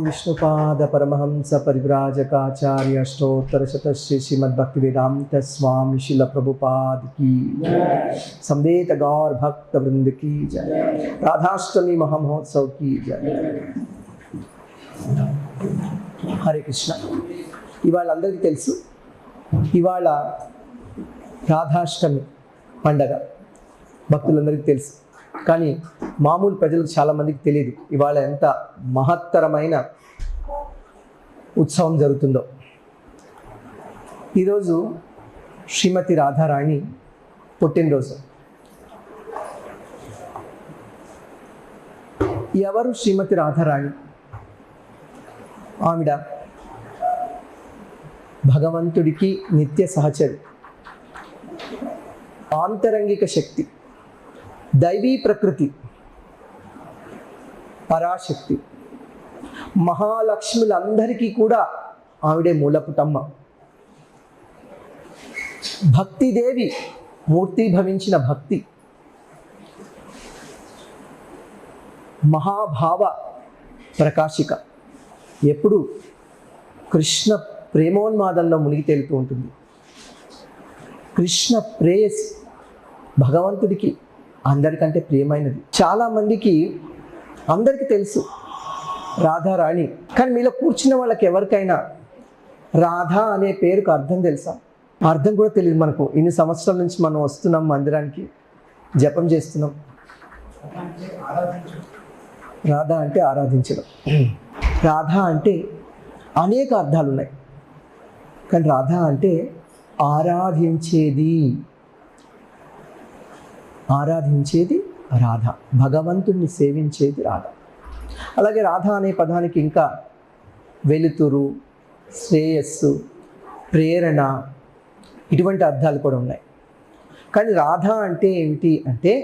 विष्णुपाद परमहंस परिव्राजकाचार्य अष्टोत्तर शत श्री श्रीमद् भक्ति वेदांत स्वामी शिल प्रभुपाद की जय। समवेत गौर भक्त वृंद की जय। राधाष्टमी महामहोत्सव की जय। हरे कृष्ण। ఇవాళ అందరికీ తెలుసు, ఇవాళ రాధాష్టమి పండగ భక్తులందరికీ తెలుసు. కానీ మామూలు ప్రజలకు చాలామందికి తెలియదు ఇవాళ ఎంత మహత్తరమైన ఉత్సవం జరుగుతుందో. ఈరోజు శ్రీమతి రాధారాణి పుట్టినరోజు. ఎవరు శ్రీమతి రాధారాణి? ఆవిడ భగవంతుడికి నిత్య సహచరి, ఆంతరంగిక శక్తి, దైవీ ప్రకృతి, పరాశక్తి, మహాలక్ష్ములందరికీ కూడా ఆవిడే మూలపుటమ్మ. భక్తిదేవి, మూర్తి భవించిన భక్తి, మహాభావ ప్రకాశిక. ఎప్పుడు కృష్ణ ప్రేమోన్మాదంలో మునిగి తేలుతూ ఉంటుంది. కృష్ణ ప్రేయసి, భగవంతుడికి అందరికంటే ప్రియమైనది. చాలామందికి అందరికీ తెలుసు రాధారాణి, కానీ మీలో కూర్చున్న వాళ్ళకి ఎవరికైనా రాధా అనే పేరుకు అర్థం తెలుసా? అర్థం కూడా తెలియదు మనకు. ఇన్ని సంవత్సరాల నుంచి మనం వస్తున్నాం మందిరానికి, జపం చేస్తున్నాం. రాధా అంటే ఆరాధించడం. రాధా అంటే అనేక అర్థాలు ఉన్నాయి, కానీ రాధా అంటే ఆరాధించేది. ఆరాధించేది రాధ, భగవంతుణ్ణి సేవించేది రాధ. అలాగే రాధ అనే పదానికి ఇంకా వెలుతురు, శ్రేయస్సు, ప్రేరణ ఇటువంటి అర్థాలు కూడా ఉన్నాయి. కానీ రాధ అంటే ఏమిటి అంటే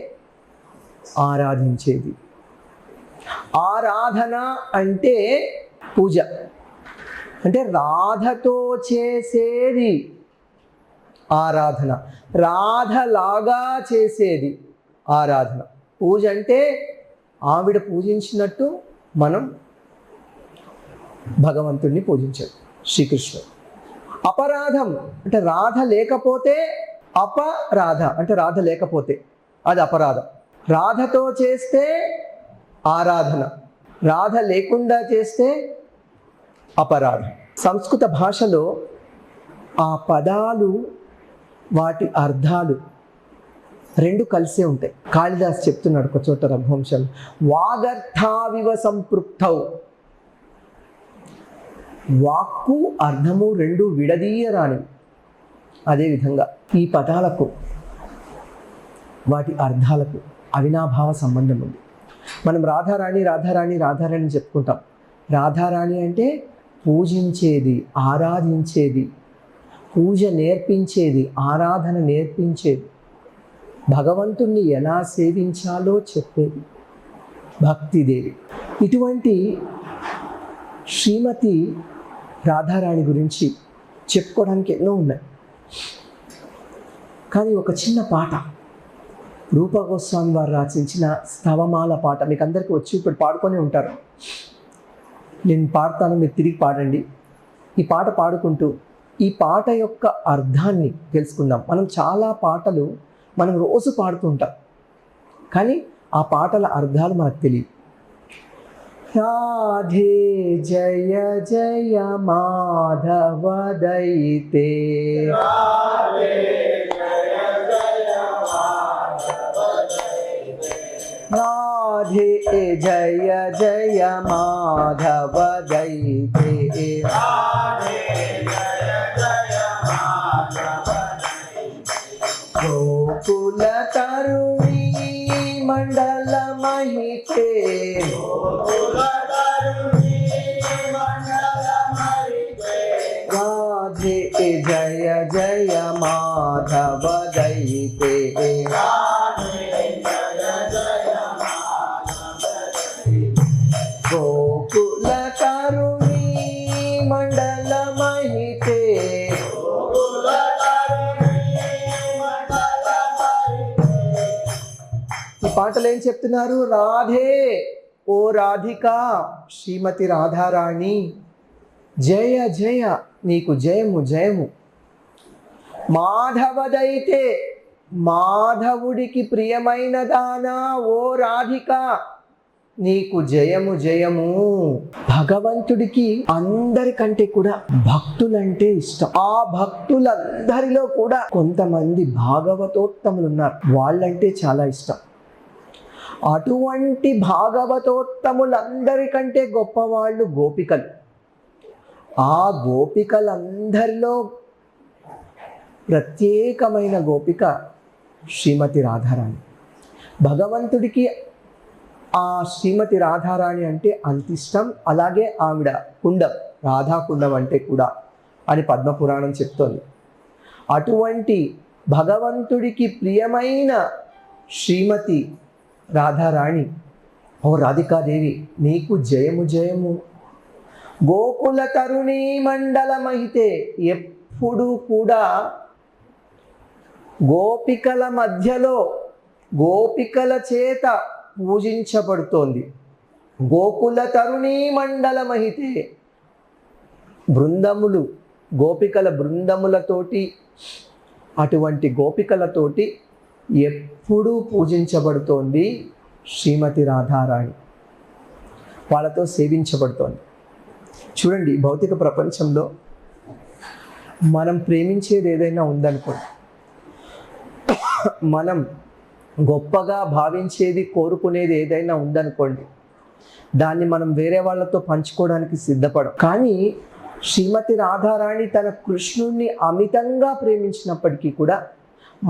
ఆరాధించేది. ఆరాధన అంటే పూజ, అంటే రాధతో చేసేది ఆరాధన, రాధలాగా చేసేది ఆరాధన. పూజ అంటే ఆవిడ పూజించినట్టు మనం భగవంతుడిని పూజించాలి, శ్రీకృష్ణుడు. అపరాధం అంటే రాధ లేకపోతే, అపరాధ అంటే రాధ లేకపోతే అది అపరాధం. రాధతో చేస్తే ఆరాధన, రాధ లేకుండా చేస్తే అపరాధం. సంస్కృత భాషలో ఆ పదాలు, వాటి అర్థాలు రెండు కలిసే ఉంటాయి. కాళిదాస్ చెప్తున్నాడు ఒక చోట రఘువంశం, వాగర్థావివ సంపృక్తౌ. వాక్కు అర్థము రెండు విడదీయరాని. అదేవిధంగా ఈ పదాలకు, వాటి అర్థాలకు అవినాభావ సంబంధం ఉంది. మనం రాధారాణి రాధారాణి రాధారాణి చెప్పుకుంటాం. రాధారాణి అంటే పూజించేది, ఆరాధించేది, పూజ నేర్పించేది, ఆరాధన నేర్పించేది, భగవంతుణ్ణి ఎలా సేవించాలో చెప్పేది భక్తిదేవి. ఇటువంటి శ్రీమతి రాధారాణి గురించి చెప్పుకోవడానికి ఎన్నో ఉన్నాయి. కానీ ఒక చిన్న పాట, రూప గోస్వామి వారు రచించిన స్తవమాల పాట మీకు అందరికీ వచ్చి ఇప్పుడు పాడుకొని ఉంటారు. నేను పాడతాను, మీరు తిరిగి పాడండి. ఈ పాట పాడుకుంటూ ఈ పాట యొక్క అర్థాన్ని తెలుసుకుందాం. మనం చాలా పాటలు మనం రోజు పాడుతూ ఉంటాం, కానీ ఆ పాటల అర్థాలు మనకు తెలియదు. రాధే జయ జయ మాధవ దయితే, రాధే జయ జయ మాధవ దయితే, గోకుల తరుణి మండల మహితే, రాధే జయ జయ మాధవ దయితే, గోకుల తరుణి మండల మహితే. ఈ పాటలు ఏం చెప్తున్నారు? రాధే ఓ రాధిక శ్రీమతి రాధారాణి, జయ జయ, నీకు జయము జయము. మాధవదైతే, మాధవుడికి ప్రియమైన దానా ఓ రాధిక, నీకు జయము జయము. భగవంతుడికి అందరికంటే కూడా భక్తులంటే ఇష్టం. ఆ భక్తులందరిలో కూడా కొంతమంది భాగవతోత్తములు ఉన్నారు, వాళ్ళంటే చాలా ఇష్టం. అటువంటి భాగవతోత్తములందరికంటే గొప్పవాళ్ళు గోపికలు. ఆ గోపికలందరిలో ప్రత్యేకమైన గోపిక శ్రీమతి రాధారాణి. భగవంతుడికి ఆ శ్రీమతి రాధారాణి అంటే అంత ఇష్టం. అలాగే ఆవిడ కుండం, రాధాకుండం అంటే కూడా అని పద్మపురాణం చెప్తోంది. అటువంటి భగవంతుడికి ప్రియమైన శ్రీమతి రాధారాణి, ఓ రాధికాదేవి, నీకు జయము జయము. గోకుల తరుణీ మండలమైతే, ఎప్పుడు కూడా గోపికల మధ్యలో గోపికల చేత పూజించబడుతోంది. గోకుల తరుణీ మండలమైతే, బృందములు, గోపికల బృందములతోటి, అటువంటి గోపికలతోటి ఎప్పుడూ పూజించబడుతోంది శ్రీమతి రాధారాణి, వాళ్ళతో సేవించబడుతోంది. చూడండి, భౌతిక ప్రపంచంలో మనం ప్రేమించేది ఏదైనా ఉందనుకోండి, మనం గొప్పగా భావించేది, కోరుకునేది ఏదైనా ఉందనుకోండి, దాన్ని మనం వేరే వాళ్ళతో పంచుకోవడానికి సిద్ధపడం. కానీ శ్రీమతి రాధారాణి తన కృష్ణుణ్ణి అమితంగా ప్రేమించినప్పటికీ కూడా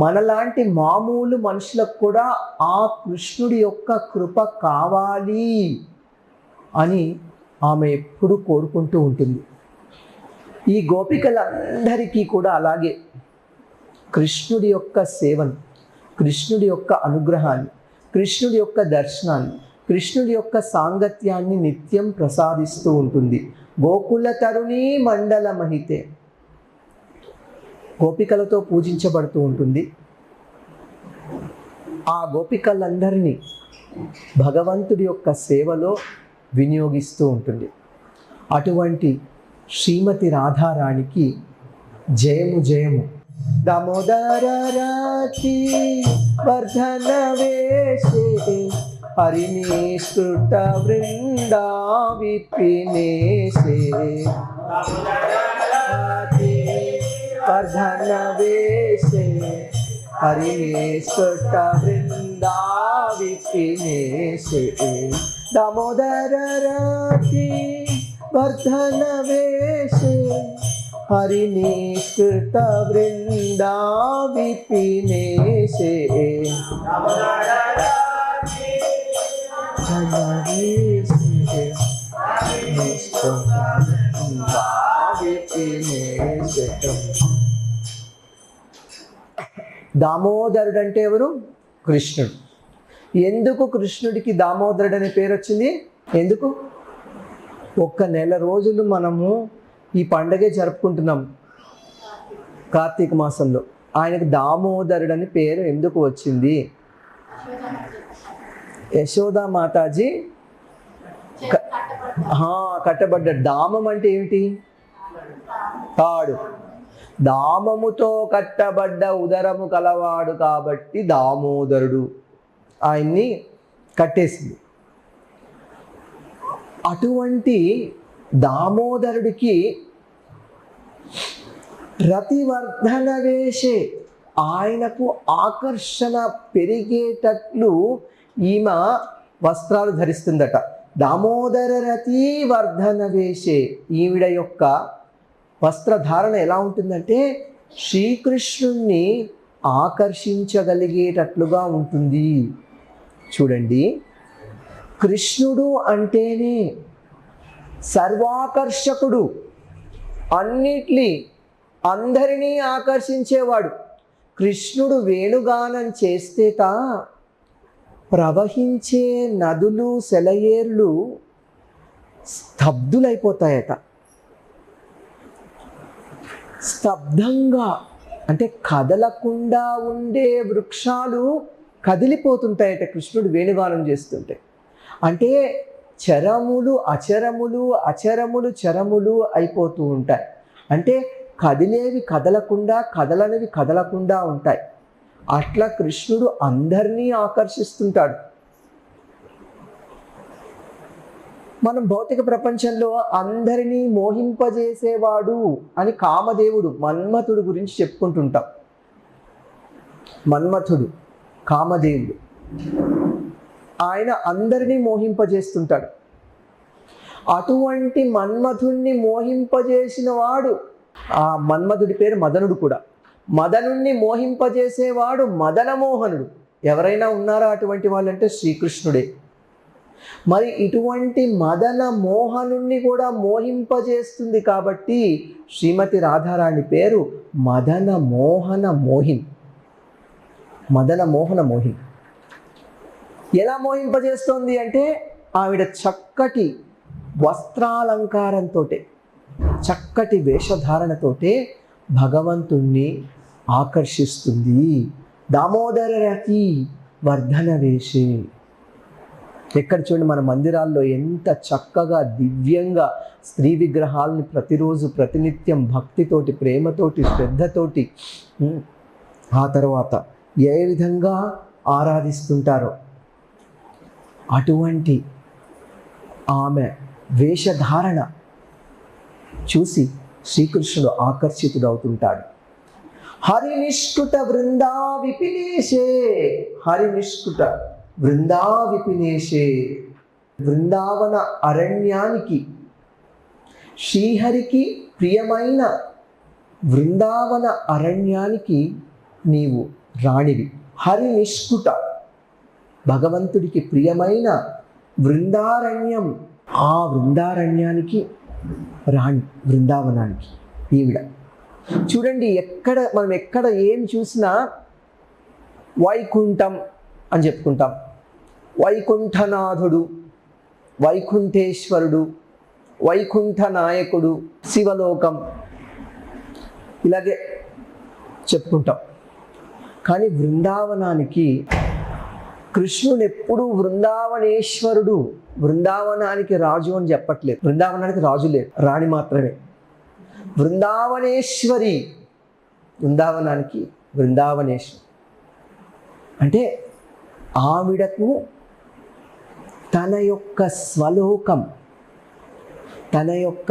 మనలాంటి మామూలు మనుషులకు కూడా ఆ కృష్ణుడి యొక్క కృప కావాలి అని ఆమె ఎప్పుడూ కోరుకుంటూ ఉంటుంది. ఈ గోపికలందరికీ కూడా అలాగే కృష్ణుడి యొక్క సేవను, కృష్ణుడి యొక్క అనుగ్రహాన్ని, కృష్ణుడి యొక్క దర్శనాన్ని, కృష్ణుడి యొక్క సాంగత్యాన్ని నిత్యం ప్రసాదిస్తూ ఉంటుంది. గోకుల తరుణీ మండలమహితే, గోపికలతో పూజించబడుతూ ఉంటుంది. ఆ గోపికలందరినీ భగవంతుడి యొక్క సేవలో వినియోగిస్తూ ఉంటుంది. అటువంటి శ్రీమతి రాధారాణికి జయము జయము. దామోదర రాతి వర్ధన వేషే, హరినిష్కృత వృందా విపినేశే. వర్ధన వేషే, హరినిష్కృత వృందా విపినేశే. దామోదర రాతి వర్ధన వేషే, హరినిష్కృత వృందా విపినేశే. దామోదరుడు అంటే ఎవరు? కృష్ణుడు. ఎందుకు కృష్ణుడికి దామోదరుడు అనే పేరు వచ్చింది? ఎందుకు? ఒక్క నెల రోజులు మనము ఈ పండగే జరుపుకుంటున్నాం కార్తీక మాసంలో. ఆయనకు దామోదరుడు అని పేరు ఎందుకు వచ్చింది? యశోదా మాతాజీ కట్టబడ్డాడు. దామం అంటే ఏమిటి? తాడు. దామముతో కట్టబడ్డ ఉదరము కలవాడు కాబట్టి దామోదరుడు ఆయన్ని కట్టేసింది. అటువంటి దామోదరుడికి రతివర్ధన వేషే, ఆయనకు ఆకర్షణ పెరిగేటట్లు ఈమె వస్త్రాలు ధరిస్తుందట. దామోదర రతి వర్ధన వేషే, ఈవిడ యొక్క వస్త్రధారణ ఎలా ఉంటుందంటే శ్రీకృష్ణుణ్ణి ఆకర్షించగలిగేటట్లుగా ఉంటుంది. చూడండి, కృష్ణుడు అంటేనే సర్వాకర్షకుడు, అందరినీ ఆకర్షించేవాడు. కృష్ణుడు వేణుగానం చేస్తేట ప్రవహించే నదులు, సెలయేర్లు స్తబ్దులైపోతాయట. స్తబ్దంగా అంటే కదలకుండా ఉండే వృక్షాలు కదిలిపోతుంటాయట కృష్ణుడు వేణుగానం చేస్తుంటే. అంటే చరములు అచరములు, అచరములు చరములు అయిపోతూ ఉంటాయి. అంటే కదిలేవి కదలకుండా, కదలనివి కదలకుండా ఉంటాయి. అట్లా కృష్ణుడు అందరినీ ఆకర్షిస్తుంటాడు. మనం భౌతిక ప్రపంచంలో అందరినీ మోహింపజేసేవాడు అని కామదేవుడు, మన్మథుడు గురించి చెప్పుకుంటుంటాం. మన్మథుడు కామదేవుడు, ఆయన అందరినీ మోహింపజేస్తుంటాడు. అటువంటి మన్మథుణ్ణి మోహింపజేసిన వాడు, ఆ మన్మథుడి పేరు మదనుడు కూడా. మదనుణ్ణి మోహింపజేసేవాడు మదనమోహనుడు. ఎవరైనా ఉన్నారా అటువంటి వాళ్ళంటే శ్రీకృష్ణుడే. మరి ఇటువంటి మదన మోహనుణ్ణి కూడా మోహింపజేస్తుంది కాబట్టి శ్రీమతి రాధారాణి పేరు మదన మోహన మోహిని. మదన మోహన మోహిని ఎలా మోహింపజేస్తోంది అంటే ఆవిడ చక్కటి వస్త్రాలంకారంతో, చక్కటి వేషధారణతోటే భగవంతుణ్ణి ఆకర్షిస్తుంది. దామోదర రతి వర్ధన వేషే. ఎక్కడ చూడండి, మన మందిరాల్లో ఎంత చక్కగా దివ్యంగా స్త్రీ విగ్రహాలని ప్రతిరోజు ప్రతినిత్యం భక్తితోటి, ప్రేమతోటి, శ్రద్ధతోటి, ఆ తర్వాత ఏ విధంగా ఆరాధిస్తుంటారో అటువంటి ఆమె వేషధారణ చూసి శ్రీకృష్ణుడు ఆకర్షితుడవుతుంటాడు. హరినిష్కుట బృందా విపినేశే, హరినిష్కుట బృందా విపినేశే. బృందావన అరణ్యానికి, శ్రీహరికి ప్రియమైన బృందావన అరణ్యానికి నీవు రాణివి. హరినిష్కుట, భగవంతుడికి ప్రియమైన బృందారణ్యం, ఆ బృందారణ్యానికి రాణి, బృందావనానికి ఈవిడ. చూడండి, మనం ఎక్కడ ఏం చూసినా వైకుంఠం అని చెప్పుకుంటాం. వైకుంఠనాథుడు, వైకుంఠేశ్వరుడు, వైకుంఠ నాయకుడు, శివలోకం, ఇలాగే చెప్పుకుంటాం. కానీ బృందావనానికి కృష్ణుడు ఎప్పుడు బృందావనేశ్వరుడు, బృందావనానికి రాజు అని చెప్పట్లేదు. బృందావనానికి రాజు లేదు, రాణి మాత్రమే. బృందావనేశ్వరి, బృందావనానికి బృందావనేశ్వరి. అంటే ఆవిడకు తన యొక్క స్వలోకం, తన యొక్క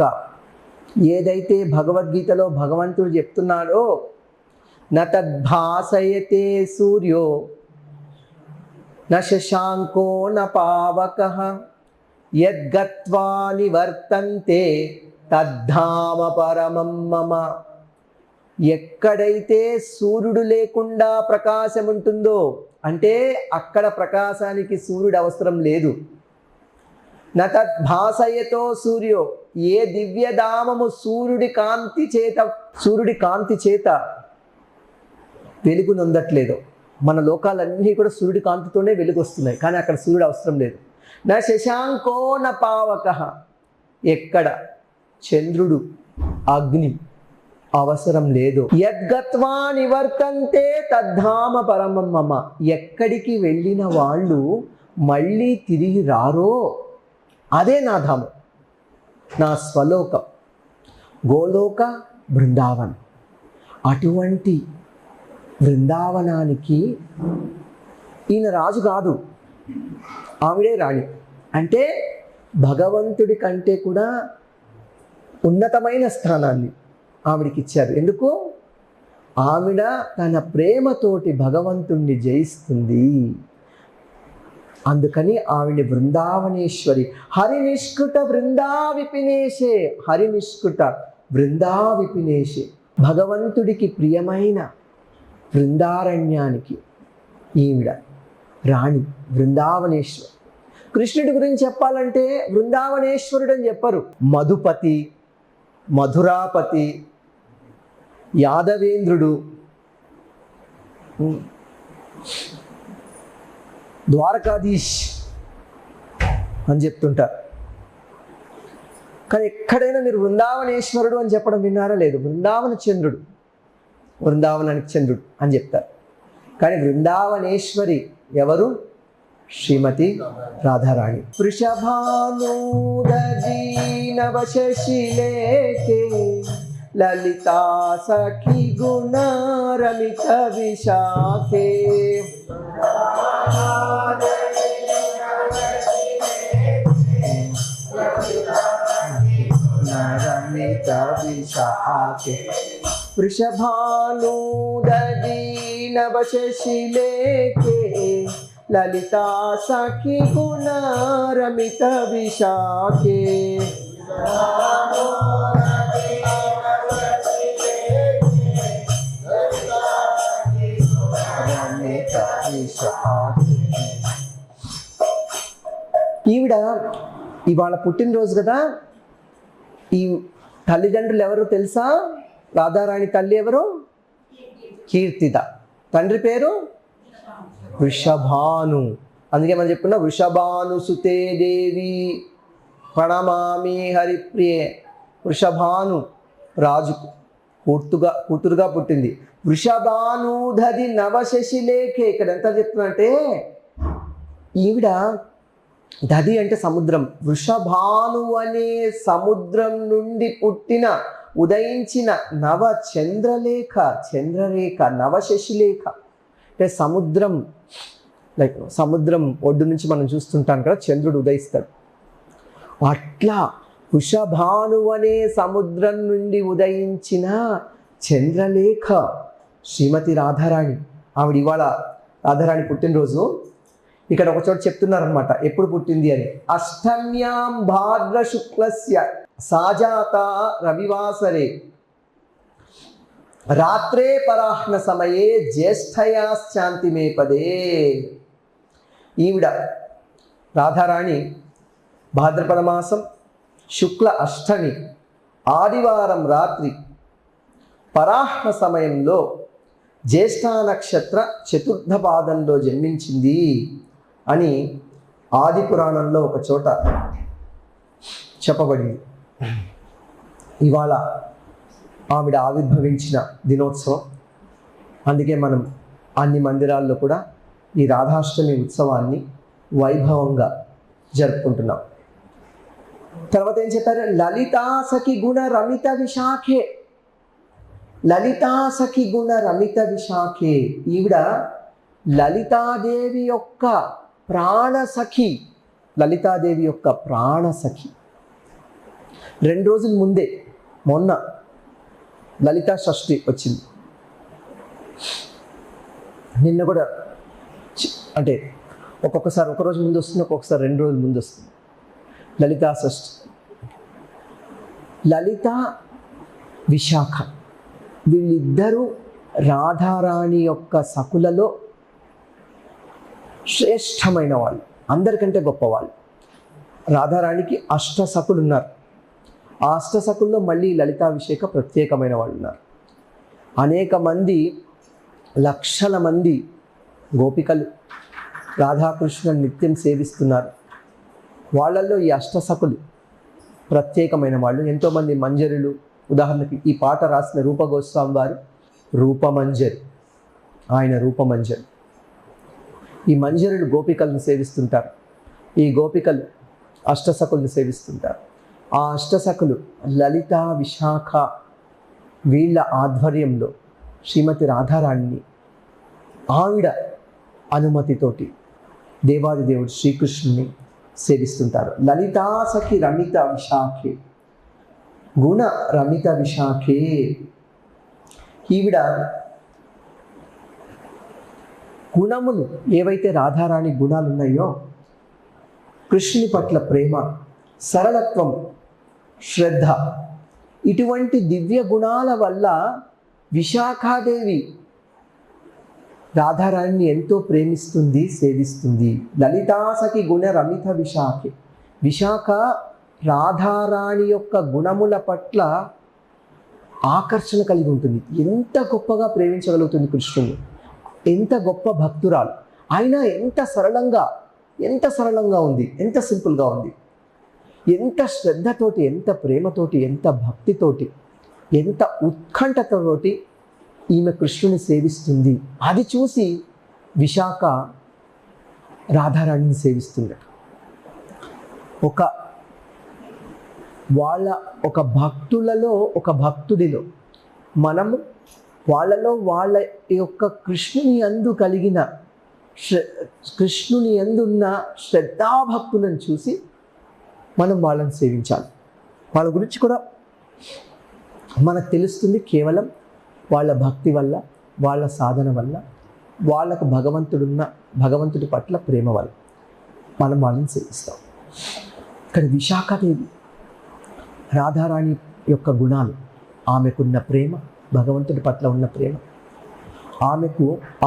ఏదైతే భగవద్గీతలో భగవంతుడు చెప్తున్నాడో, న తద్భాసయతే సూర్యో న శశాంకో న పావకః యద్గత్వా నివర్తంతే తద్ధామ పరమం మమ. ఎక్కడైతే సూర్యుడు లేకుండా ప్రకాశం ఉంటుందో, అంటే అక్కడ ప్రకాశానికి సూర్యుడు అవసరం లేదు. న తద్భాసయతో సూర్యో, ఏ దివ్యధామము సూర్యుడి కాంతి చేత వెలుగు నొందట్లేదు. మన లోకాలన్నీ కూడా సూర్యుడి కాంతితోనే వెలుగు వస్తున్నాయి, కానీ అక్కడ సూర్యుడు అవసరం లేదు. నా శశాంకో న పావకః, ఎక్కడ చంద్రుడు, అగ్ని అవసరం లేదు. యద్గత్వా నివర్తంతే తద్ధామ పరమం మమ. ఎక్కడికి వెళ్ళిన వాళ్ళు మళ్ళీ తిరిగి రారో అదే నా ధామం, నా స్వలోకం, గోలోక బృందావన్. అటువంటి బృందావనానికి ఈయన రాజు కాదు, ఆవిడే రాణి. అంటే భగవంతుడి కంటే కూడా ఉన్నతమైన స్థానాన్ని ఆవిడికి ఇచ్చారు. ఎందుకు? ఆవిడ తన ప్రేమతోటి భగవంతుణ్ణి జయిస్తుంది. అందుకని ఆవిడ బృందావనేశ్వరి. హరినిష్కృత బృందా విపినేశే, హరినిష్కృత బృందా విపినేశే. భగవంతుడికి ప్రియమైన బృందారణ్యానికి ఈవిడ రాణి, బృందావనేశ్వరి. కృష్ణుడి గురించి చెప్పాలంటే బృందావనేశ్వరుడు అని చెప్పరు. మధుపతి, మధురాపతి, యాదవేంద్రుడు, ద్వారకాధీష్ అని చెప్తుంటారు. కానీ ఎక్కడైనా మీరు బృందావనేశ్వరుడు అని చెప్పడం విన్నారా? లేదు. బృందావన చంద్రుడు, బృందావనానికి చంద్రుడు అని చెప్తారు. కానీ బృందావనేశ్వరి ఎవరు? శ్రీమతి రాధారాణి. వృషభానూదీ నవశశిలేకే లలితా సఖి గుణ రమిత విశాఖే రమిత విశాఖే వృషభానూదీ నవశశిలేకే లలితా సఖి గుణ రమిత విశాఖే ఈవిడ ఇవాళ పుట్టినరోజు కదా. ఈ తల్లిదండ్రులు ఎవరు తెలుసా? రాధారాణి తల్లి ఎవరు? కీర్తిత. తండ్రి పేరు వృషభాను. అందుకే మనం చెప్పుకున్నా వృషభాను సుతే దేవి ప్రణమామి హరిప్రియే. వృషభాను రాజుకు కూతురుగా పుట్టింది. వృషభానూదది నవశశిలేఖే. ఇక్కడ ఎంత చెప్తున్నంటే ఈవిడ దది అంటే సముద్రం. వృషభాను అనే సముద్రం నుండి పుట్టిన ఉదయించిన నవ చంద్రలేఖ నవశశిలేఖ అంటే సముద్రం, లైక్ సముద్రం ఒడ్డు నుంచి మనం చూస్తుంటాం కదా చంద్రుడు ఉదయిస్తాడు. అట్లా వృషభాను అనే సముద్రం నుండి ఉదయించిన చంద్రలేఖ శ్రీమతి రాధారాణి. ఆవిడ ఇవాళ రాధారాణి పుట్టినరోజు. ఇక్కడ ఒక చోట చెప్తున్నారనమాట ఎప్పుడు పుట్టింది అని. అష్టమ్యాం భాద్ర శుక్లస్య సాజాత రవివాసరే రాత్రే పరాహ్న సమయే జ్యేష్ఠయాశ్చాంతి మే పదే. ఈవిడ రాధారాణి భాద్రపద మాసం శుక్ల అష్టమి ఆదివారం రాత్రి పరాహ్న సమయంలో జ్యేష్ఠ నక్షత్ర చతుర్థ పాదంలో జన్మించింది అని ఆది పురాణంలో ఒక చోట చెప్పబడింది. ఇవాళ ఆవిడ ఆవిర్భవించిన దినోత్సవం. అందుకే మనం అన్ని మందిరాల్లో కూడా ఈ రాధాష్టమి ఉత్సవాన్ని వైభవంగా జరుపుకుంటున్నాం. తర్వాత ఏం చెప్పారు? లలితా సఖి గుణ రమిత విశాఖే. లలితా సఖి గుణ రమిత విశాఖే. ఈవిడ లలితాదేవి యొక్క ప్రాణసఖి. లలితాదేవి యొక్క ప్రాణసఖి. 2 రోజుల ముందే మొన్న లలితా షష్ఠి వచ్చింది. నిన్న కూడా అంటే ఒక్కొక్కసారి ఒక రోజు ముందు వస్తుంది, ఒక్కొక్కసారి 2 రోజుల ముందు వస్తుంది లలితా షష్ఠి. లలిత విశాఖ వీళ్ళిద్దరూ రాధారాణి యొక్క సకులలో శ్రేష్టమైన వాళ్ళు, అందరికంటే గొప్పవాళ్ళు. రాధారాణికి అష్టసకులు ఉన్నారు. ఆ అష్టసకుల్లో మళ్ళీ లలితాభిషేక ప్రత్యేకమైన వాళ్ళు ఉన్నారు. అనేక మంది, లక్షల మంది గోపికలు రాధాకృష్ణుని నిత్యం సేవిస్తున్నారు. వాళ్ళల్లో ఈ అష్టసకులు ప్రత్యేకమైన వాళ్ళు. ఎంతోమంది మంజరులు, ఉదాహరణకి ఈ పాట రాసిన రూప గోస్వామి వారు రూపమంజరి, ఆయన రూపమంజరి. ఈ మంజరులు గోపికలను సేవిస్తుంటారు. ఈ గోపికలు అష్టసకులను సేవిస్తుంటారు. ఆ అష్టసకులు లలిత విశాఖ వీళ్ళ ఆధ్వర్యంలో శ్రీమతి రాధారాణిని ఆవిడ అనుమతితోటి దేవాది దేవుడు శ్రీకృష్ణుని సేవిస్తుంటారు. లలితా సఖి రమిత విశాఖే గుణ రమిత విశాఖే. ఈవిడ గుణములు ఏవైతే రాధారాణి గుణాలు ఉన్నాయో, కృష్ణుని పట్ల ప్రేమ, సరళత్వం, శ్రద్ధ, ఇటువంటి దివ్య గుణాల వల్ల విశాఖాదేవి రాధారాణిని ఎంతో ప్రేమిస్తుంది, సేవిస్తుంది. లలితాసఖి గుణ రమిత విశాఖే. విశాఖ రాధారాణి యొక్క గుణముల పట్ల ఆకర్షణ కలిగి ఉంటుంది. ఎంత గొప్పగా ప్రేమించగలుగుతుంది కృష్ణుని, ఎంత గొప్ప భక్తురాలు. అయినా ఎంత సరళంగా ఉంది, ఎంత సింపుల్గా ఉంది, ఎంత శ్రద్ధతోటి, ఎంత ప్రేమతోటి, ఎంత భక్తితోటి, ఎంత ఉత్కంఠతోటి ఈమె కృష్ణుని సేవిస్తుంది. అది చూసి విశాఖ రాధారాణిని సేవిస్తుందట. ఒక భక్తులలో ఒక భక్తుడిలో మనము వాళ్ళలో వాళ్ళ యొక్క కృష్ణుని యందు కలిగిన కృష్ణుని యందున్న శ్రద్ధాభక్తులను చూసి మనం వాళ్ళని సేవించాలి. వాళ్ళ గురించి కూడా మనకు తెలుస్తుంది కేవలం వాళ్ళ భక్తి వల్ల, వాళ్ళ సాధన వల్ల, వాళ్ళకు భగవంతుడి పట్ల ప్రేమ వల్ల మనం వాళ్ళని సేవిస్తాం. ఇక్కడ విశాఖదేవి రాధారాణి యొక్క గుణాలు, ఆమెకున్న ప్రేమ, భగవంతుడి పట్ల ఉన్న ప్రేమ,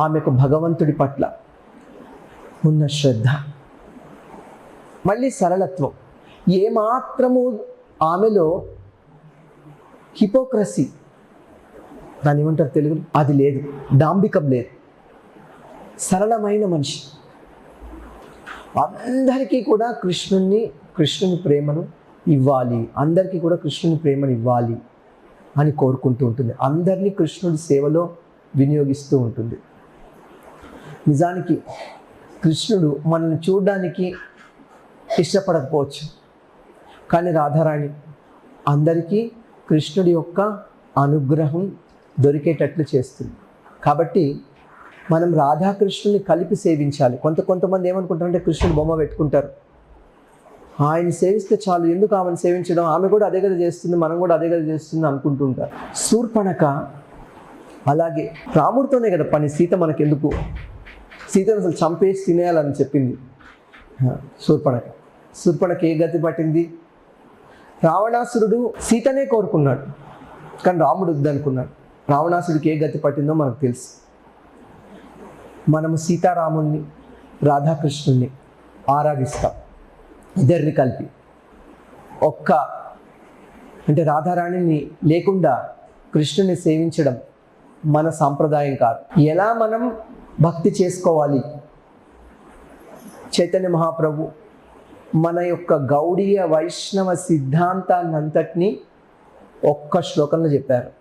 ఆమెకు భగవంతుడి పట్ల ఉన్న శ్రద్ధ, మళ్ళీ సరళత్వం, ఏమాత్రము ఆమెలో హిపోక్రసీ, దాన్ని ఏమంటారు తెలుగులో, అది లేదు, డాంబికం లేదు, సరళమైన మనిషి. అందరికీ కూడా కృష్ణుని ప్రేమను ఇవ్వాలి, అందరికీ కూడా కృష్ణుని ప్రేమను ఇవ్వాలి అని కోరుకుంటూ ఉంటుంది. అందరినీ కృష్ణుడి సేవలో వినియోగిస్తూ ఉంటుంది. నిజానికి కృష్ణుడు మనల్ని చూడడానికి ఇష్టపడకపోవచ్చు, కానీ రాధారాణి అందరికీ కృష్ణుడి యొక్క అనుగ్రహం దొరికేటట్లు చేస్తుంది. కాబట్టి మనం రాధాకృష్ణుని కలిపి సేవించాలి. కొంతమంది ఏమనుకుంటారంటే కృష్ణుడు బొమ్మ పెట్టుకుంటారు, ఆయన సేవిస్తే చాలు, ఎందుకు ఆమెను సేవించడం, ఆమె కూడా అదే కదా చేస్తుంది, మనం కూడా అదే కదా చేస్తుంది అనుకుంటుంటారు. శూర్పణఖ అలాగే రాముడితోనే కదా పని, సీత మనకెందుకు, సీతను అసలు చంపేసి తినేయాలని చెప్పింది శూర్పణఖ ఏ గతి పట్టింది? రావణాసురుడు సీతనే కోరుకున్నాడు, కానీ రాముడు వద్దనుకున్నాడు. రావణాసుడికి ఏ గతి పట్టిందో మనకు తెలుసు. మనము సీతారాముల్ని, రాధాకృష్ణుల్ని ఆరాధిస్తాం, ఇద్దరిని కలిపి. అంటే రాధారాణిని లేకుండా కృష్ణుని సేవించడం మన సాంప్రదాయం కాదు. ఎలా మనం భక్తి చేసుకోవాలి? చైతన్య మహాప్రభు మన యొక్క గౌడీయ వైష్ణవ సిద్ధాంతాన్నంతటినీ ఒక్క శ్లోకంలో చెప్పారు.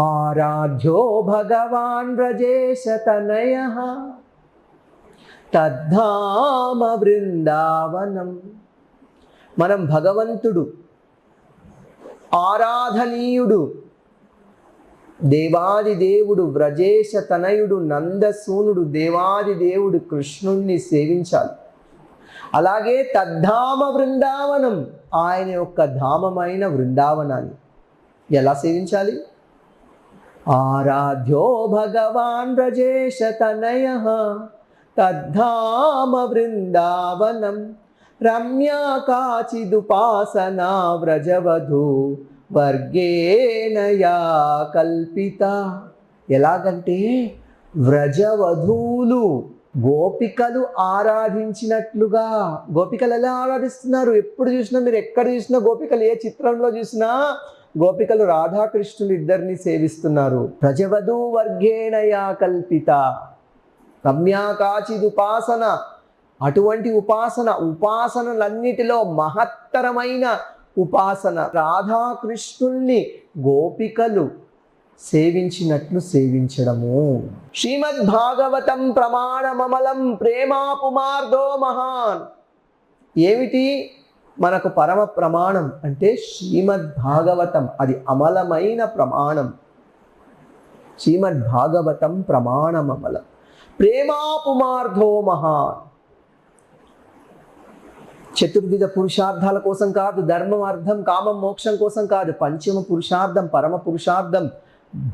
ఆరాధ్యో భగవాన్ వ్రజేశ తనయః తద్ధామ బృందావనం. మనం భగవంతుడు, ఆరాధనీయుడు, దేవాది దేవుడు, వ్రజేశ తనయుడు, నందసూనుడు, దేవాది దేవుడు కృష్ణుణ్ణి సేవించాలి. అలాగే తద్ధామ బృందావనం, ఆయన యొక్క ధామమైన బృందావనాన్ని ఎలా సేవించాలి? ఆరాధ్యో భగవాన్ వ్రజేశ తనయః తద్ధామ బృందావనం రమ్యా కాచిదుపాసనా వ్రజవధూ వర్గేణ యా కల్పిత. ఎలాగంటే వ్రజవధూలు, గోపికలు ఆరాధించినట్లుగా. గోపికలు ఎలా ఆరాధిస్తున్నారు? ఎప్పుడు చూసినా, మీరు ఎక్కడ చూసినా గోపికలు, ఏ చిత్రంలో చూసినా గోపికలు రాధాకృష్ణులు ఇద్దరిని సేవిస్తున్నారు. వ్రజవధూ వర్గేణ యా కల్పిత రమ్యా కాచిదుపాసన. అటువంటి ఉపాసనలన్నిటిలో మహత్తరమైన ఉపాసన రాధాకృష్ణుల్ని గోపికలు సేవించినట్లు సేవించడము. శ్రీమద్భాగవతం ప్రమాణమమలం ప్రేమా పుమార్దో మహాన్. ఏమిటి మనకు పరమ ప్రమాణం అంటే శ్రీమద్భాగవతం, అది అమలమైన ప్రమాణం. శ్రీమద్భాగవతం ప్రమాణమమలం ప్రేమా పుమార్దో మహాన్. చతుర్విధ పురుషార్థాల కోసం కాదు, ధర్మం, అర్థం, కామం, మోక్షం కోసం కాదు, పంచమ పురుషార్థం, పరమ పురుషార్థం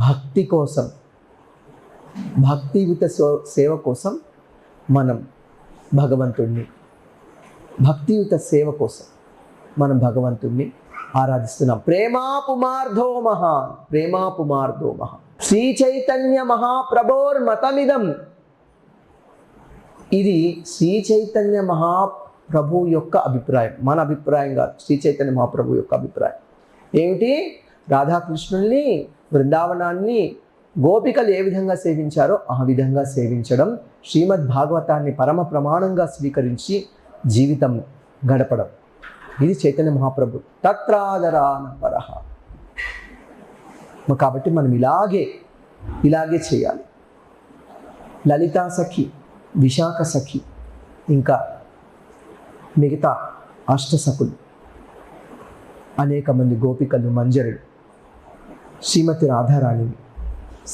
భక్తి కోసం, భక్తియుత సేవ కోసం మనం భక్తియుత సేవ కోసం మనం భగవంతుణ్ణి ఆరాధిస్తున్నాం. ప్రేమా పుమార్ధో మహాన్, ప్రేమా పుమార్ధో మహాన్. శ్రీ చైతన్య మహాప్రభోర్మతమిదం. ఇది శ్రీ చైతన్య మహాప్రభు యొక్క అభిప్రాయం, మన అభిప్రాయం కాదు, శ్రీ చైతన్య మహాప్రభు యొక్క అభిప్రాయం. ఏమిటి? రాధాకృష్ణుల్ని, బృందావనాన్ని గోపికలు ఏ విధంగా సేవించారో ఆ విధంగా సేవించడం, శ్రీమద్ భాగవతాన్ని పరమ ప్రమాణంగా స్వీకరించి జీవితం గడపడం. ఇది చైతన్య మహాప్రభు తత్రాదరాన పరహ. కాబట్టి మనం ఇలాగే చేయాలి. లలితా సఖి, విశాఖ సఖి ఇంకా మిగతా అష్టసకులు, అనేక మంది గోపికలు, మంజరులు శ్రీమతి రాధారాణిని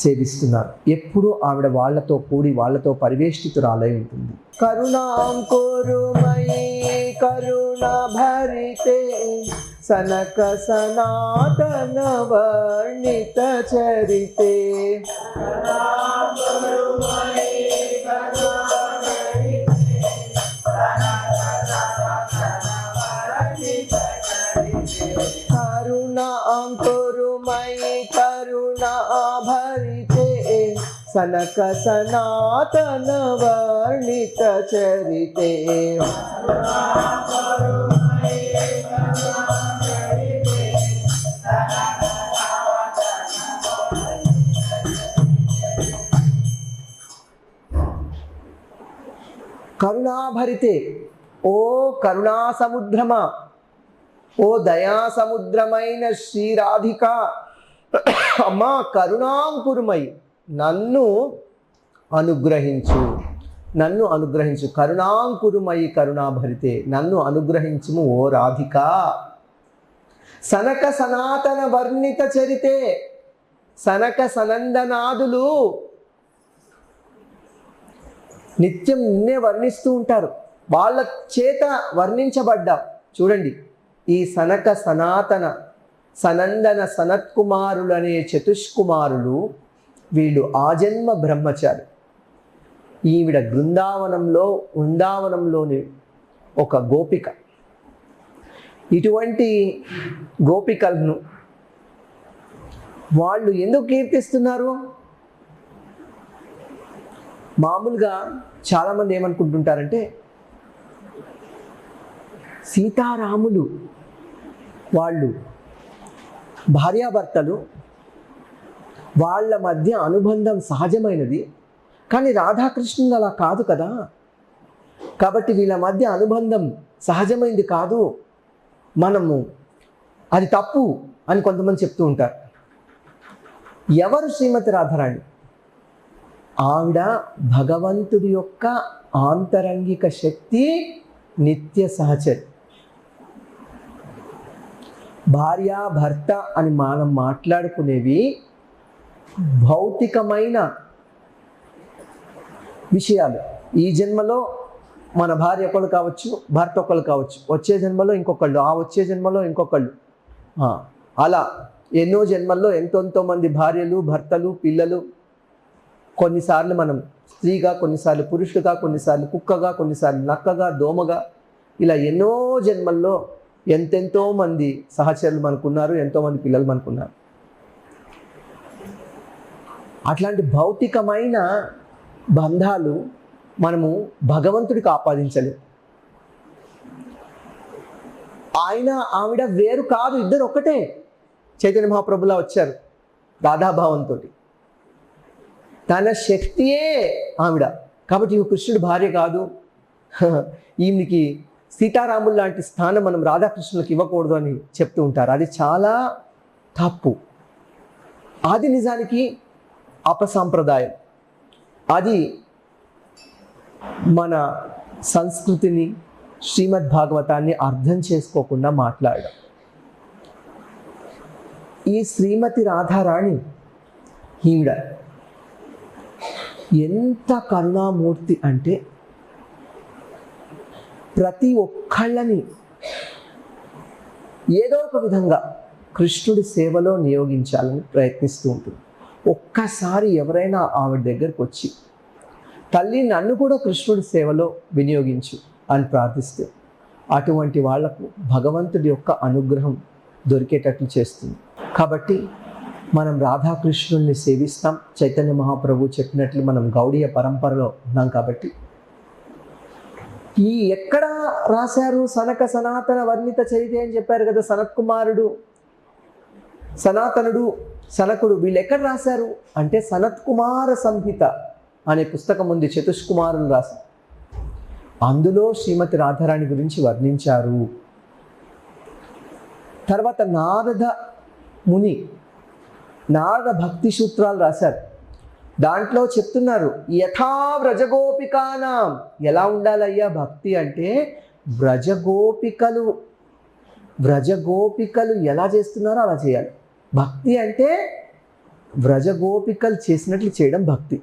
సేవిస్తున్నారు. ఎప్పుడూ ఆవిడ వాళ్ళతో కూడి వాళ్ళతో పరివేష్టితురాలై ఉంటుంది. కరుణాం కురుమయీ కరుణ భరితే సనక సనాతన వర్ణిత చరితే. కరుణాం కురుమయీ కరుణ భరితే సనక సనాతన వర్ణిత చరితే. కరుణాభరితే, ఓ కరుణా సముద్రమా, ఓ దయా సముద్రమైన శ్రీరాధిక, అమ్మా కరుణాంకురుమై నన్ను అనుగ్రహించు, నన్ను అనుగ్రహించు. కరుణాంకురుమయి కరుణాభరితే, నన్ను అనుగ్రహించుము ఓ రాధిక. సనక సనాతన వర్ణిత చరితే, సనక సనందనాదులు నిత్యం నిన్నే వర్ణిస్తూ ఉంటారు, వాళ్ళ చేత వర్ణించబడ్డా. చూడండి, ఈ సనక సనాతన సనందన సనత్కుమారులు అనే చతుష్కుమారులు, వీళ్ళు ఆజన్మ బ్రహ్మచారి. ఈవిడ వృందావనంలోని ఒక గోపిక. ఇటువంటి గోపికలను వాళ్ళు ఎందుకు కీర్తిస్తున్నారు? మామూలుగా చాలామంది ఏమనుకుంటుంటారంటే, సీతారాములు వాళ్ళు భార్యాభర్తలు, వాళ్ళ మధ్య అనుబంధం సహజమైనది. కానీ రాధాకృష్ణులు అలా కాదు కదా, కాబట్టి వీళ్ళ మధ్య అనుబంధం సహజమైనది కాదు, మనము అది తప్పు అని కొంతమంది చెప్తూ ఉంటారు. ఎవరు శ్రీమతి రాధారాణి? ఆవిడ భగవంతుడి యొక్క ఆంతరంగిక శక్తి, నిత్య సహచరి. భార్య భర్త అని మనం మాట్లాడుకునేవి భౌతికమైన విషయాలు. ఈ జన్మలో మన భార్య ఒకళ్ళు కావచ్చు, భర్త ఒకళ్ళు కావచ్చు, వచ్చే జన్మలో ఇంకొకళ్ళు, ఆ వచ్చే జన్మలో ఇంకొకళ్ళు, అలా ఎన్నో జన్మల్లో ఎంతో మంది భార్యలు, భర్తలు, పిల్లలు. కొన్నిసార్లు మనం స్త్రీగా, కొన్నిసార్లు పురుషుడుగా, కొన్నిసార్లు కుక్కగా, కొన్నిసార్లు నక్కగా, దోమగా, ఇలా ఎన్నో జన్మల్లో ఎంతెంతో మంది సహచరులు మనకున్నారు, ఎంతోమంది పిల్లలు మనకున్నారు. అట్లాంటి భౌతికమైన బంధాలు మనము భగవంతుడికి ఆపాదించలేము. ఆయన ఆవిడ వేరు కాదు, ఇద్దరు ఒక్కటే. చైతన్య మహాప్రభులా వచ్చారు రాధాభావంతో. తన శక్తియే ఆవిడ. కాబట్టి ఈమె కృష్ణుడి భార్య కాదు, ఈమెకి సీతారాములు లాంటి స్థానం మనం రాధాకృష్ణులకు ఇవ్వకూడదు అని చెప్తూ ఉంటారు. అది చాలా తప్పు. అది నిజానికి అపసాంప్రదాయం. అది మన సంస్కృతిని, శ్రీమద్ భాగవతాన్ని అర్థం చేసుకోకుండా మాట్లాడడం. ఈ శ్రీమతి రాధారాణి ఈవిడ ఎంత కరుణామూర్తి అంటే, ప్రతి ఒక్కళ్ళని ఏదో ఒక విధంగా కృష్ణుడి సేవలో నియోగించాలని ప్రయత్నిస్తూ ఉంటుంది. ఒక్కసారి ఎవరైనా ఆవిడ దగ్గరకు వచ్చి, తల్లి నన్ను కూడా కృష్ణుడి సేవలో వినియోగించు అని ప్రార్థిస్తే, అటువంటి వాళ్లకు భగవంతుడి యొక్క అనుగ్రహం దొరికేటట్లు చేస్తుంది. కాబట్టి మనం రాధాకృష్ణుల్ని సేవిస్తాం. చైతన్య మహాప్రభు చెప్పినట్లు మనం గౌడీయ పరంపరలో ఉన్నాం. కాబట్టి ఈ ఎక్కడ రాశారు? సనక సనాతన వర్ణిత చరితే అని చెప్పారు కదా. సనత్కుమారుడు, సనాతనుడు, సనకుడు, వీళ్ళు ఎక్కడ రాశారు అంటే సనత్కుమార సంహిత అనే పుస్తకం ఉంది, చతుష్కుమారులు రాశారు. అందులో శ్రీమతి రాధారాణి గురించి వర్ణించారు. తర్వాత నారద ముని నారద భక్తి సూత్రాలు రాశారు. దాంట్లో చెప్తున్నారు యథా వ్రజగోపికానాం. ఎలా ఉండాలయ్యా భక్తి అంటే, వ్రజగోపికలు ఎలా చేస్తున్నారో అలా చేయాలి. భక్తి అంటే వ్రజగోపికలు చేసినట్లు చేయడం భక్తి.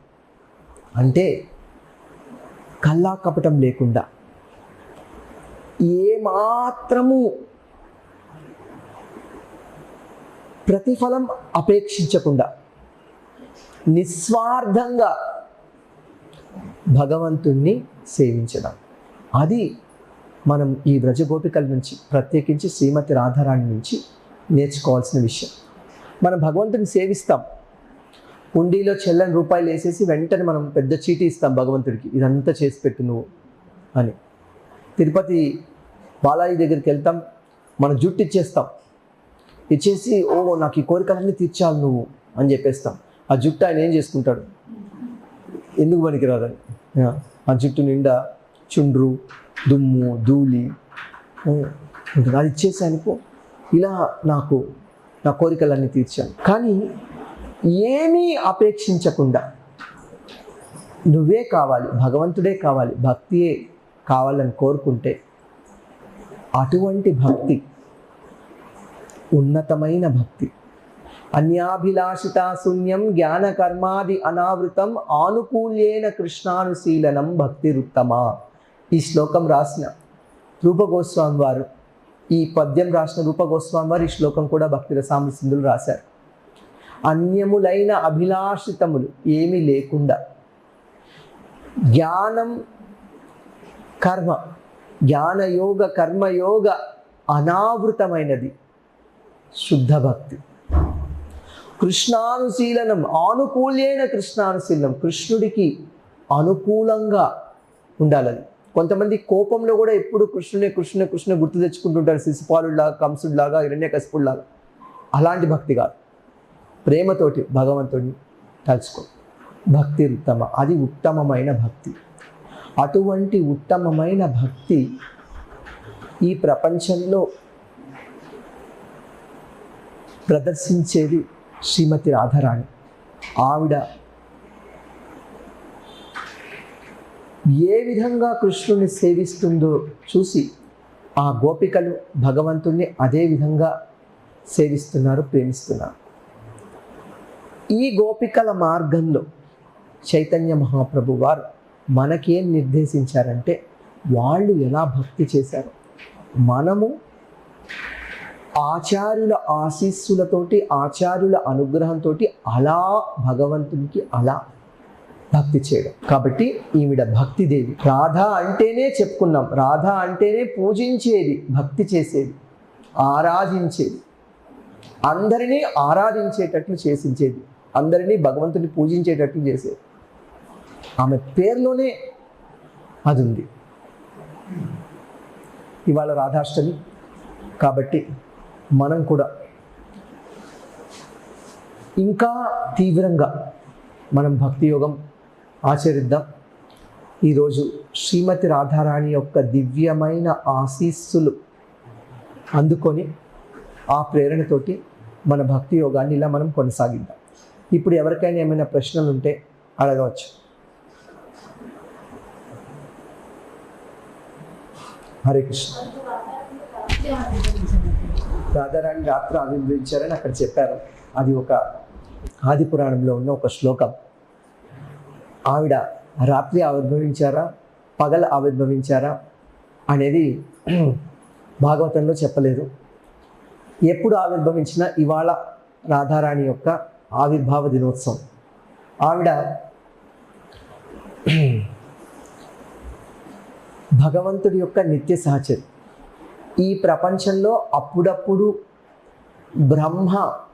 అంటే కల్లా కపటం లేకుండా, ఏమాత్రము ప్రతిఫలం అపేక్షించకుండా, నిస్వార్థంగా భగవంతుణ్ణి సేవించడం. అది మనం ఈ వ్రజగోపికల నుంచి, ప్రత్యేకించి శ్రీమతి రాధారాణి నుంచి నేర్చుకోవాల్సిన విషయం. మనం భగవంతుని సేవిస్తాం, హుండీలో చెల్లని రూపాయలు వేసేసి వెంటనే మనం పెద్ద చీటీ ఇస్తాం భగవంతుడికి, ఇదంతా చేసి పెట్టు నువ్వు అని. తిరుపతి బాలాజీ దగ్గరికి వెళ్తాం, మన జుట్టు ఇచ్చేసి ఓ నాకు ఈ కోరికలన్నీ తీర్చాలి నువ్వు అని చెప్పేస్తాం. ఆ జుట్టు ఆయన ఏం చేసుకుంటాడు, ఎందుకు పనికిరాదని. ఆ జుట్టు నిండా చుండ్రు, దుమ్ము, ధూళి ఉంటుంది. అది ఇచ్చేసానుకో, ఇలా నాకు నా కోరికలన్నీ తీర్చాను. కానీ ఏమీ అపేక్షించకుండా నువ్వే కావాలి, భగవంతుడే కావాలి, భక్తియే కావాలని కోరుకుంటే అటువంటి భక్తి ఉన్నతమైన భక్తి. అన్యాభిలాషితా శూన్యం జ్ఞాన కర్మాది అనావృతం ఆనుకూల్యేన కృష్ణానుశీలనం భక్తిరుత్తమా. ఈ శ్లోకం రాసిన రూపగోస్వామి వారు, ఈ పద్యం రాసిన రూపగోస్వామి వారు ఈ శ్లోకం కూడా భక్తి రసామృత సింధులు రాశారు. అన్యములైన అభిలాషితములు ఏమీ లేకుండా జ్ఞానం, కర్మ, జ్ఞానయోగ కర్మయోగ అనావృతమైనది శుద్ధ భక్తి. కృష్ణానుశీలనం ఆనుకూల్యైన కృష్ణానుశీలనం, కృష్ణుడికి అనుకూలంగా ఉండాలని. కొంతమంది కోపంలో కూడా ఎప్పుడు కృష్ణుని గుర్తు తెచ్చుకుంటుంటారు, శిశుపాలుడిలాగా, కంసుడిలాగా, హిరణ్యకశిపుడిలాగా. అలాంటి భక్తి కాదు, ప్రేమతోటి భగవంతుడిని తలుచుకో. భక్తి ఉత్తమ, అది ఉత్తమమైన భక్తి. అటువంటి ఉత్తమమైన భక్తి ఈ ప్రపంచంలో ప్రదర్శించేది శ్రీమతి రాధారాణి. ఆవిడ ఏ విధంగా కృష్ణుని సేవిస్తుందో చూసి ఆ గోపికలు భగవంతుణ్ణి అదే విధంగా సేవిస్తున్నారు, ప్రేమిస్తున్నారు. ఈ గోపికల మార్గంలో చైతన్య మహాప్రభు వారు మనకేం నిర్దేశించారంటే, వాళ్ళు ఎలా భక్తి చేశారు, మనము ఆచార్యుల ఆశీస్సులతోటి, ఆచార్యుల అనుగ్రహంతో అలా భగవంతునికి అలా భక్తి చేయడం. కాబట్టి ఈవిడ భక్తిదేవి. రాధ అంటేనే చెప్పుకున్నాం, రాధ అంటేనే పూజించేది, భక్తి చేసేది, ఆరాధించేది, అందరినీ ఆరాధించేటట్లు చేసించేది, అందరినీ భగవంతుని పూజించేటట్లు చేసేది. ఆమె పేరులోనే అది ఉంది. ఇవాళ రాధాష్టమి కాబట్టి మనం కూడా ఇంకా తీవ్రంగా మనం భక్తి యోగం ఆచరిద్దాం. ఈరోజు శ్రీమతి రాధారాణి యొక్క దివ్యమైన ఆశీస్సులు అందుకొని ఆ ప్రేరణతోటి మన భక్తి యోగాన్ని ఇలా మనం కొనసాగిద్దాం. ఇప్పుడు ఎవరికైనా ఏమైనా ప్రశ్నలు ఉంటే అడగవచ్చు. హరే కృష్ణ. రాధారాణి రాత్రి ఆవిర్భవించారని అక్కడ చెప్పారు. అది ఒక ఆది పురాణంలో ఉన్న ఒక శ్లోకం. ఆవిడ రాత్రి ఆవిర్భవించారా, పగల ఆవిర్భవించారా అనేది భాగవతంలో చెప్పలేదు. ఎప్పుడు ఆవిర్భవించినా ఇవాళ రాధారాణి యొక్క ఆవిర్భావ దినోత్సవం. ఆవిడ భగవంతుడి యొక్క నిత్య సహచరి. ఈ ప్రపంచంలో అప్పుడప్పుడు బ్రహ్మ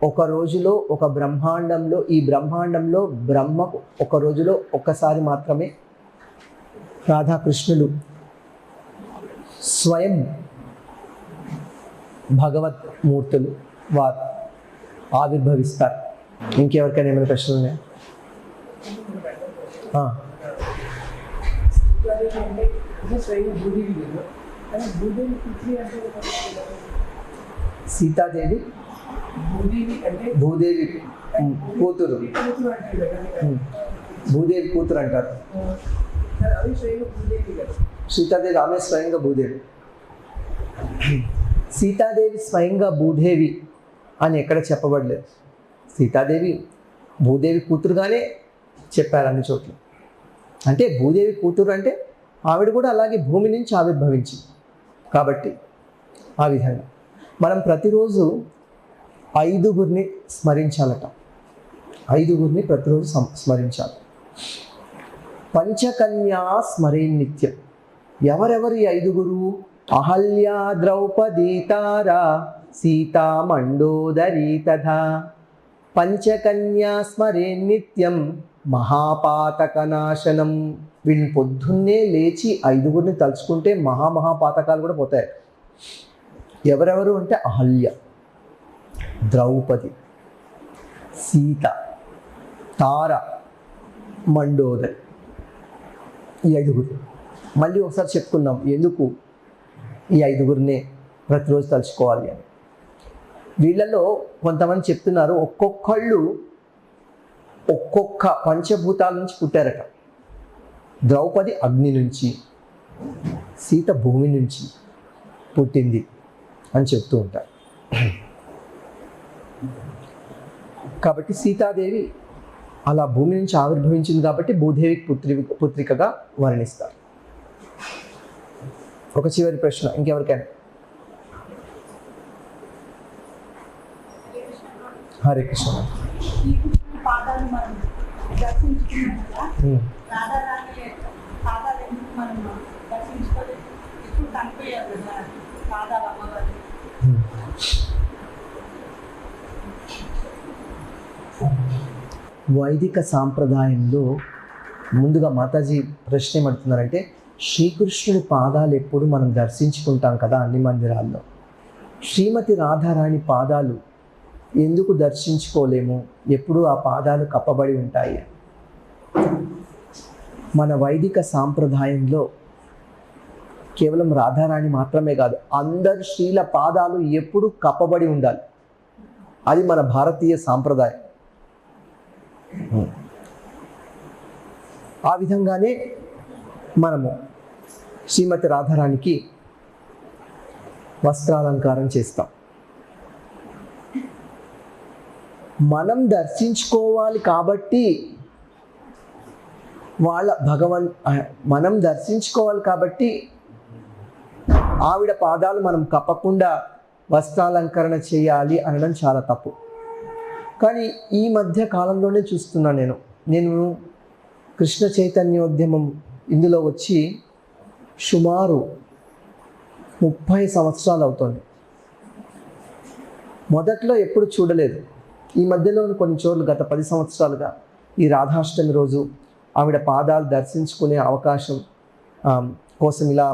ఒక రోజులో, ఒక బ్రహ్మాండంలో, ఈ బ్రహ్మాండంలో బ్రహ్మకు ఒక రోజులో ఒక్కసారి మాత్రమే రాధాకృష్ణులు స్వయం భగవద్మూర్తులు వారు ఆవిర్భవిస్తారు. ఇంకెవరికైనా ఏమైనా ప్రశ్నలు ఉన్నాయా? సీతాదేవి భూదేవి కూతురు. భూదేవి కూతురు అంటారు. సీతాదేవి ఆమె స్వయంగా భూదేవి. సీతాదేవి స్వయంగా భూదేవి అని ఎక్కడ చెప్పబడలేదు. సీతాదేవి భూదేవి కూతురుగానే చెప్పారు అన్ని చోట్ల. అంటే భూదేవి కూతురు అంటే ఆవిడ కూడా అలాగే భూమి నుంచి ఆవిర్భవించింది కాబట్టి ఆ విధంగా మనం ప్రతిరోజు 5గురిని స్మరించాలట. 5గురిని ప్రతిరోజు స్మరించాలి. పంచకన్యా స్మరే నిత్యం. ఎవరెవరు ఈ 5గురు? అహల్య, ద్రౌపది, తారా, సీతా, మండోదరి తథా. పంచకన్యా స్మరే నిత్యం మహాపాతకనాశనం. వీళ్ళని పొద్దున్నే లేచి 5గురిని తలుచుకుంటే మహాపాతకాలు కూడా పోతాయి. ఎవరెవరు అంటే అహల్య, ద్రౌపది, సీత, తార, మండోదరి. ఈ 5గురు మళ్ళీ ఒకసారి చెప్పుకుందాం ఎందుకు ఈ 5గురినే ప్రతిరోజు తలుచుకోవాలి అని. వీళ్ళలో కొంతమంది చెప్తున్నారు ఒక్కొక్కళ్ళు ఒక్కొక్క పంచభూతాల నుంచి పుట్టారట. ద్రౌపది అగ్ని నుంచి, సీత భూమి నుంచి పుట్టింది అని చెప్తూ ఉంటారు. కాబట్టి సీతాదేవి అలా భూమి నుంచి ఆవిర్భవించింది కాబట్టి భూదేవికి పుత్రికగా వర్ణిస్తారు. ఒక చివరి ప్రశ్న ఇంకెవరికైనా? హరే కృష్ణ. వైదిక సాంప్రదాయంలో ముందుగా మాతాజీ ప్రశ్న ఏమడుతున్నారంటే, శ్రీకృష్ణుడి పాదాలు ఎప్పుడు మనం దర్శించుకుంటాం కదా అన్ని మందిరాల్లో, శ్రీమతి రాధారాణి పాదాలు ఎందుకు దర్శించుకోలేము? ఎప్పుడు ఆ పాదాలు కప్పబడి ఉంటాయి. మన వైదిక సాంప్రదాయంలో కేవలం రాధారాణి మాత్రమే కాదు, అందరి శ్రీల పాదాలు ఎప్పుడు కప్పబడి ఉండాలి. అది మన భారతీయ సాంప్రదాయం. ఆ విధంగానే మనము శ్రీమతి రాధారాణికి వస్త్రాలంకారం చేస్తాం. మనం దర్శించుకోవాలి కాబట్టి మనం దర్శించుకోవాలి కాబట్టి ఆవిడ పాదాలు మనం కప్పకుండా వస్త్రాలంకరణ చేయాలి అనడం చాలా తప్పు. కానీ ఈ మధ్య కాలంలోనే చూస్తున్నాను నేను కృష్ణ చైతన్యోద్యమం ఇందులో వచ్చి సుమారు 30 సంవత్సరాలు అవుతుంది. మొదట్లో ఎప్పుడు చూడలేదు. ఈ మధ్యలో కొన్ని చోట్ల గత 10 సంవత్సరాలుగా ఈ రాధాష్టమి రోజు ఆవిడ పాదాలు దర్శించుకునే అవకాశం కోసం ఇలా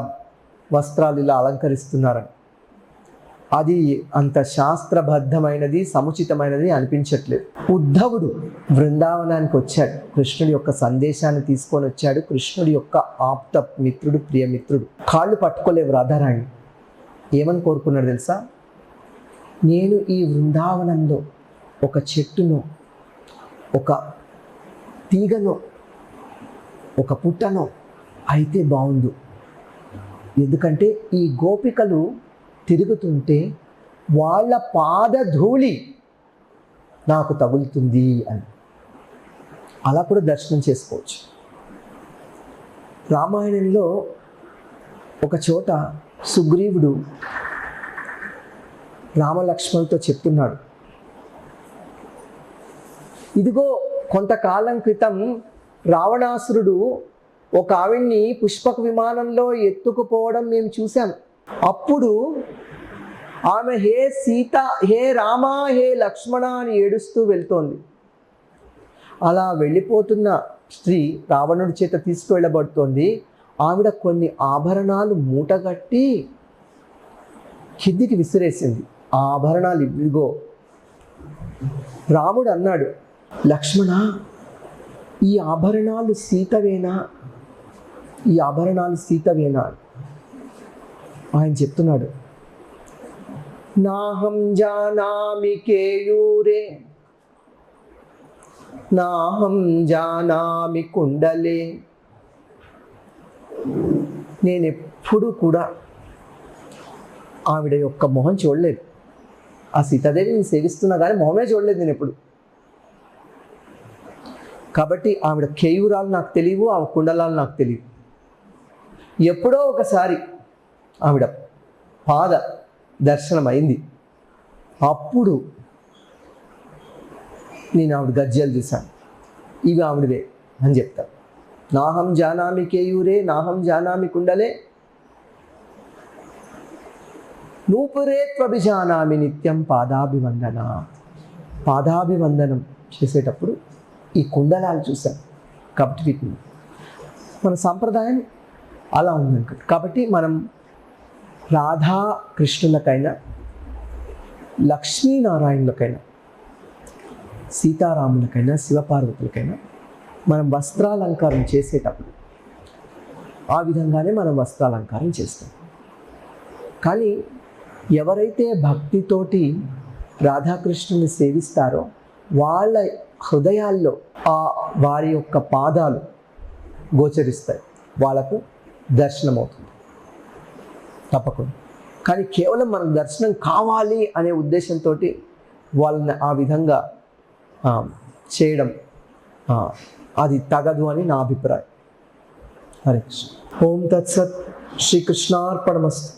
వస్త్రాలు ఇలా అలంకరిస్తున్నారని. అది అంత శాస్త్రబద్ధమైనది, సముచితమైనది అనిపించట్లేదు. ఉద్ధవుడు బృందావనానికి వచ్చాడు, కృష్ణుడి యొక్క సందేశాన్ని తీసుకొని వచ్చాడు. కృష్ణుడి యొక్క ఆప్త మిత్రుడు, ప్రియమిత్రుడు. కాళ్ళు పట్టుకోలేవు రాధారాణి. ఏమని కోరుకున్నాడు తెలుసా? నేను ఈ బృందావనంలో ఒక చెట్టును, ఒక తీగను, ఒక పుట్టను అయితే బాగుండు. ఎందుకంటే ఈ గోపికలు తిరుగుతుంటే వాళ్ళ పాదధూళి నాకు తగులుతుంది అని. అలా కూడా దర్శనం చేసుకోవచ్చు. రామాయణంలో ఒక చోట సుగ్రీవుడు రామలక్ష్మణులతో చెప్తున్నాడు, ఇదిగో కొంతకాలం క్రితం రావణాసురుడు ఒక ఆవిడ్ని పుష్పక విమానంలో ఎత్తుకుపోవడం మేము చూసాం. అప్పుడు ఆమె హే సీత, హే రామ, హే లక్ష్మణ అని ఏడుస్తూ వెళ్తోంది. అలా వెళ్ళిపోతున్న స్త్రీ రావణుడి చేత తీసుకువెళ్ళబడుతోంది. ఆవిడ కొన్ని ఆభరణాలు మూటగట్టి కిందికి విసిరేసింది. ఆ ఆభరణాలు ఇవిగో. రాముడు అన్నాడు, లక్ష్మణ, ఈ ఆభరణాలు సీతవేనా? ఈ ఆభరణాలు సీతవేనా? ఆయన చెప్తున్నాడు, నాహం జానామి కేయూరే నాహం జానామి కుండలే. నేను ఎప్పుడు కూడా ఆవిడ యొక్క మొహం చూడలేదు. ఆ సీతాదేవిని సేవిస్తున్నా కానీ మొహమే చూడలేదు నేను ఎప్పుడు. కాబట్టి ఆవిడ కేయూరాలు నాకు తెలియవు, ఆవిడ కుండలాలు నాకు తెలియవు. ఎప్పుడో ఒకసారి ఆవిడ పాద దర్శనం అయింది. అప్పుడు నేను ఆవిడ గజ్జలు చూశాను. ఇవి ఆవిడవే అని చెప్తాను. నాహం జానామి కేయూరే, నాహం జానామి కుండలే, నూపురే త్వభిజానామి నిత్యం పాదాభివందన. పాదాభివందనం చేసేటప్పుడు ఈ కుండలాలు చూశాను. కాబట్టి వీటిని మన సాంప్రదాయం అలా ఉందనుకుంటు. కాబట్టి మనం రాధాకృష్ణులకైనా, లక్ష్మీనారాయణులకైనా, సీతారాములకైనా, శివపార్వతులకైనా మనం వస్త్రాలంకారం చేసేటప్పుడు ఆ విధంగానే మనం వస్త్రాలంకారం చేస్తాం. కానీ ఎవరైతే భక్తితోటి రాధాకృష్ణుని సేవిస్తారో వాళ్ళ హృదయాల్లో వారి యొక్క పాదాలు గోచరిస్తాయి, వాళ్ళకు దర్శనం అవుతుంది తప్పకుండా. కానీ కేవలం మనకు దర్శనం కావాలి అనే ఉద్దేశంతో వాళ్ళని ఆ విధంగా చేయడం అది తగదు అని నా అభిప్రాయం. హరే కృష్ణ. ఓం తత్సత్. శ్రీకృష్ణార్పణమస్తు.